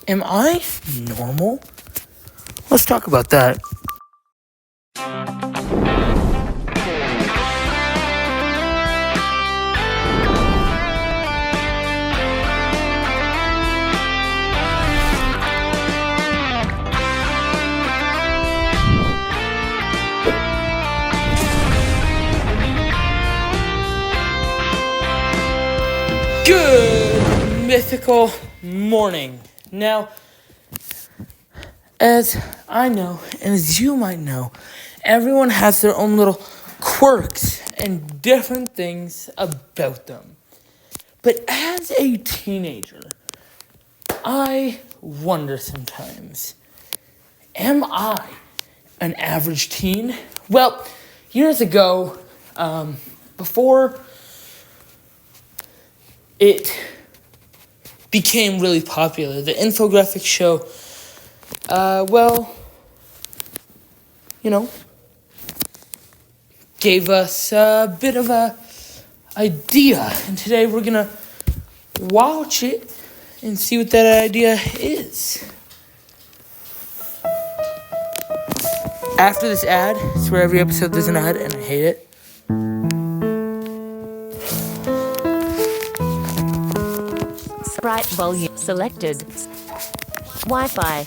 Am I normal? Let's talk about that. Good mythical morning. Now, as I know, and as you might know, everyone has their own little quirks and different things about them. But as a teenager, I wonder sometimes, am I an average teen? Well, years ago, before it became really popular, the infographic show, gave us a bit of a idea. And today we're gonna watch it and see what that idea is. After this ad, I swear every episode there's an ad and I hate it. Sprite volume selected. Wi-Fi.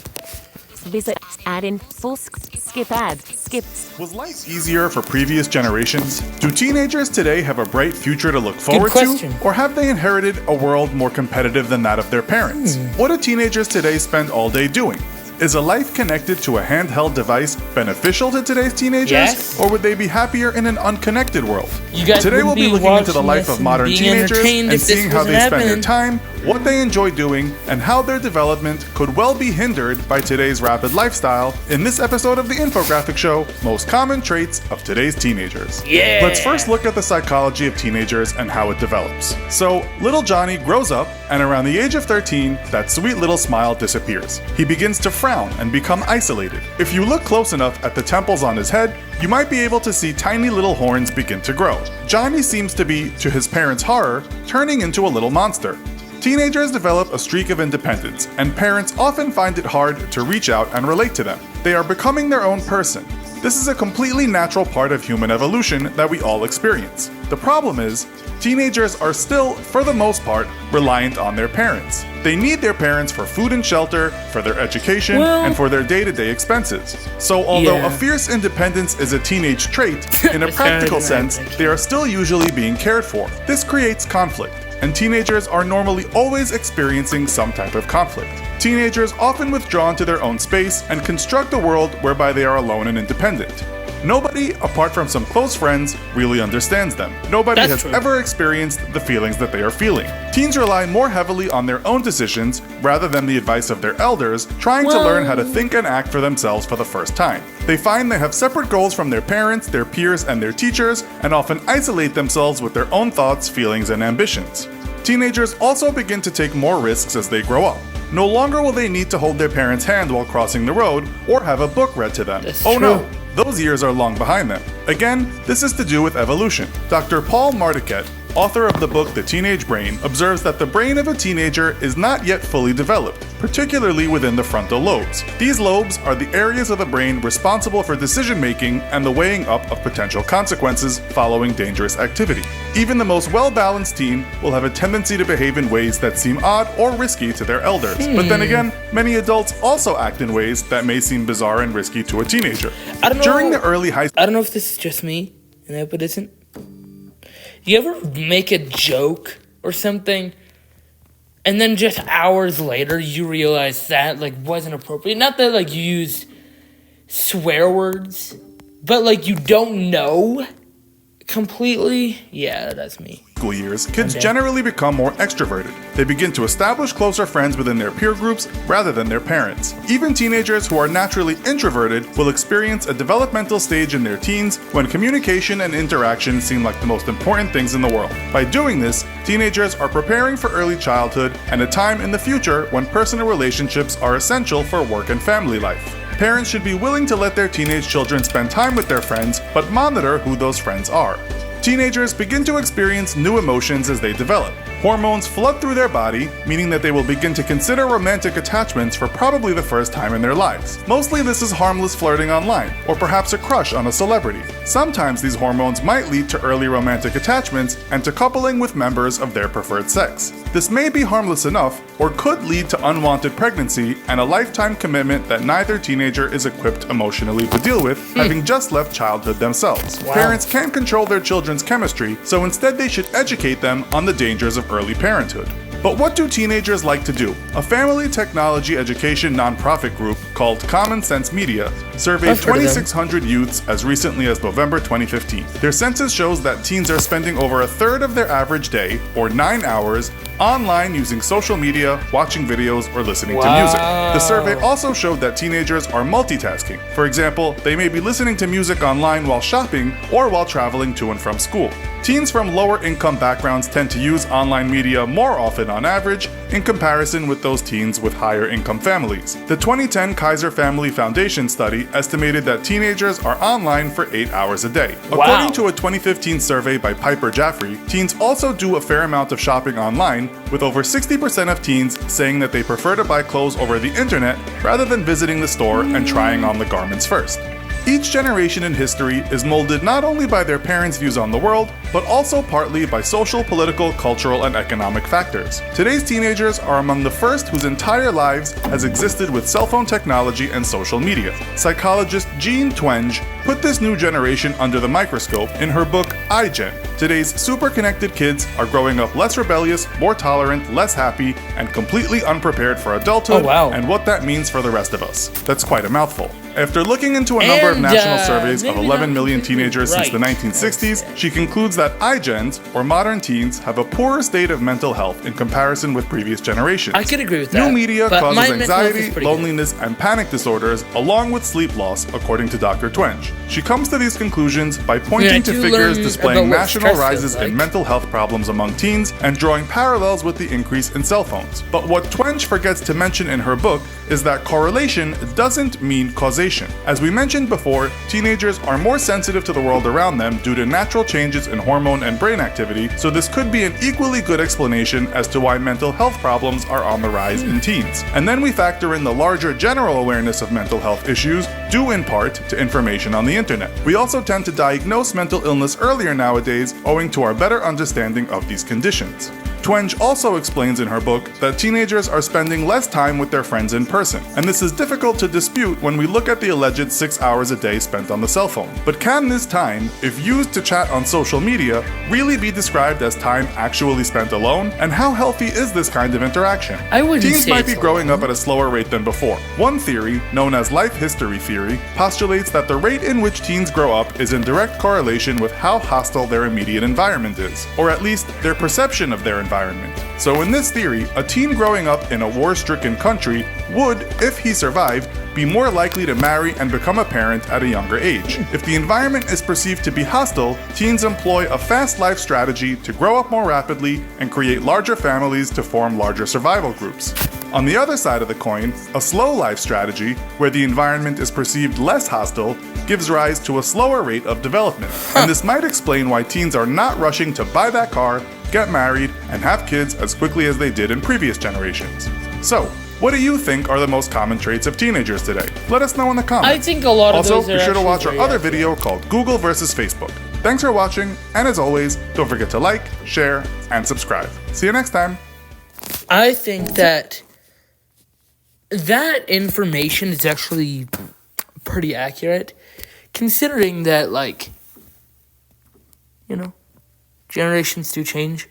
Visit add in full skip ad. Skip. Was life easier for previous generations? Do teenagers today have a bright future to look forward question. to? Or have they inherited a world more competitive than that of their parents? What do teenagers today spend all day doing? Is a life connected to a handheld device beneficial to today's teenagers? Yes. Or would they be happier in an unconnected world? You guys Today we'll wouldn't be be looking into the watching life this of modern and being teenagers entertained and if this seeing how they wasn't spend their happening. time, what they enjoy doing, and how their development could well be hindered by today's rapid lifestyle in this episode of the Infographic Show, Most Common Traits of Today's Teenagers. Yeah. Let's first look at the psychology of teenagers and how it develops. So, little Johnny grows up, and around the age of 13, that sweet little smile disappears. He begins to frown and become isolated. If you look close enough at the temples on his head, you might be able to see tiny little horns begin to grow. Johnny seems to be, to his parents' horror, turning into a little monster. Teenagers develop a streak of independence, and parents often find it hard to reach out and relate to them. They are becoming their own person. This is a completely natural part of human evolution that we all experience. The problem is, teenagers are still, for the most part, reliant on their parents. They need their parents for food and shelter, for their education, and for their day-to-day expenses. So although a fierce independence is a teenage trait, in a practical sense, they are still usually being cared for. This creates conflict, and teenagers are normally always experiencing some type of conflict. Teenagers often withdraw into their own space and construct a world whereby they are alone and independent. Nobody, apart from some close friends, really understands them. Nobody has ever experienced the feelings that they are feeling. Teens rely more heavily on their own decisions rather than the advice of their elders, trying to learn how to think and act for themselves for the first time. They find they have separate goals from their parents, their peers, and their teachers, and often isolate themselves with their own thoughts, feelings, and ambitions. Teenagers also begin to take more risks as they grow up. No longer will they need to hold their parents' hand while crossing the road or have a book read to them. No, those years are long behind them. Again, this is to do with evolution. Dr. Paul Mardiket, author of the book The Teenage Brain, observes that the brain of a teenager is not yet fully developed, particularly within the frontal lobes. These lobes are the areas of the brain responsible for decision-making and the weighing up of potential consequences following dangerous activity. Even the most well-balanced teen will have a tendency to behave in ways that seem odd or risky to their elders. But then again, many adults also act in ways that may seem bizarre and risky to a teenager. During the early high I don't know if this is just me, and I hope it isn't. Do you ever make a joke or something, and then just hours later you realize that wasn't appropriate? Not that you used swear words, but you don't know completely? Yeah, that's me. School years, kids generally become more extroverted. They begin to establish closer friends within their peer groups rather than their parents. Even teenagers who are naturally introverted will experience a developmental stage in their teens when communication and interaction seem like the most important things in the world. By doing this, teenagers are preparing for early childhood and a time in the future when personal relationships are essential for work and family life. Parents should be willing to let their teenage children spend time with their friends, but monitor who those friends are. Teenagers begin to experience new emotions as they develop. Hormones flood through their body, meaning that they will begin to consider romantic attachments for probably the first time in their lives. Mostly this is harmless flirting online, or perhaps a crush on a celebrity. Sometimes these hormones might lead to early romantic attachments and to coupling with members of their preferred sex. This may be harmless enough, or could lead to unwanted pregnancy and a lifetime commitment that neither teenager is equipped emotionally to deal with, having just left childhood themselves. Wow. Parents can't control their children's chemistry, so instead they should educate them on the dangers of early parenthood. But what do teenagers like to do? A family technology education nonprofit group called Common Sense Media surveyed I've heard of them. 2,600 youths as recently as November 2015. Their census shows that teens are spending over a third of their average day, or 9 hours, online using social media, watching videos, or listening to music. The survey also showed that teenagers are multitasking. For example, they may be listening to music online while shopping or while traveling to and from school. Teens from lower income backgrounds tend to use online media more often on average in comparison with those teens with higher income families. The 2010 Kaiser Family Foundation study estimated that teenagers are online for 8 hours a day. Wow. According to a 2015 survey by Piper Jaffray, teens also do a fair amount of shopping online, with over 60% of teens saying that they prefer to buy clothes over the internet rather than visiting the store and trying on the garments first. Each generation in history is molded not only by their parents' views on the world, but also partly by social, political, cultural, and economic factors. Today's teenagers are among the first whose entire lives has existed with cell phone technology and social media. Psychologist Jean Twenge put this new generation under the microscope in her book iGen. Today's super connected kids are growing up less rebellious, more tolerant, less happy, and completely unprepared for adulthood, Oh, wow. and what that means for the rest of us. That's quite a mouthful. After looking into a number of And, national surveys of maybe 11 not million completely teenagers since the right. 1960s, she concludes that iGens, or modern teens, have a poorer state of mental health in comparison with previous generations. I could agree with that. New media but my causes mental health is anxiety, pretty good. loneliness, and panic disorders, along with sleep loss, according to Dr. Twenge. She comes to these conclusions by pointing I to do figures learn displaying about what national stress rises feels like. in mental health problems among teens and drawing parallels with the increase in cell phones. But what Twenge forgets to mention in her book is that correlation doesn't mean causation. As we mentioned before, teenagers are more sensitive to the world around them due to natural changes in hormone and brain activity, so this could be an equally good explanation as to why mental health problems are on the rise in teens. And then we factor in the larger general awareness of mental health issues, due in part to information on the internet. We also tend to diagnose mental illness earlier nowadays, owing to our better understanding of these conditions. Twenge also explains in her book that teenagers are spending less time with their friends in person, and this is difficult to dispute when we look at the alleged 6 hours a day spent on the cell phone. But can this time, if used to chat on social media, really be described as time actually spent alone? And how healthy is this kind of interaction? I wouldn't Teens say might it's be growing up at a slower rate than before. One theory, known as life history theory, postulates that the rate in which teens grow up is in direct correlation with how hostile their immediate environment is, or at least their perception of their environment. So in this theory, a teen growing up in a war-stricken country would, if he survived, be more likely to marry and become a parent at a younger age. If the environment is perceived to be hostile, teens employ a fast life strategy to grow up more rapidly and create larger families to form larger survival groups. On the other side of the coin, a slow life strategy, where the environment is perceived less hostile, gives rise to a slower rate of development. And this might explain why teens are not rushing to buy that car, get married, and have kids as quickly as they did in previous generations. So, what do you think are the most common traits of teenagers today? Let us know in the comments. I think a lot of Also, those are be sure to actually watch our very other accurate. video called Google versus Facebook. Thanks for watching, and as always, don't forget to like, share, and subscribe. See you next time. I think that information is actually pretty accurate, considering that, like, you know, generations do change.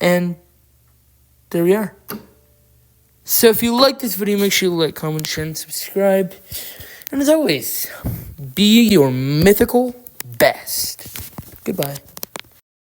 And there we are. So if you like this video, make sure you like, comment, share, and subscribe. And as always, be your mythical best. Goodbye.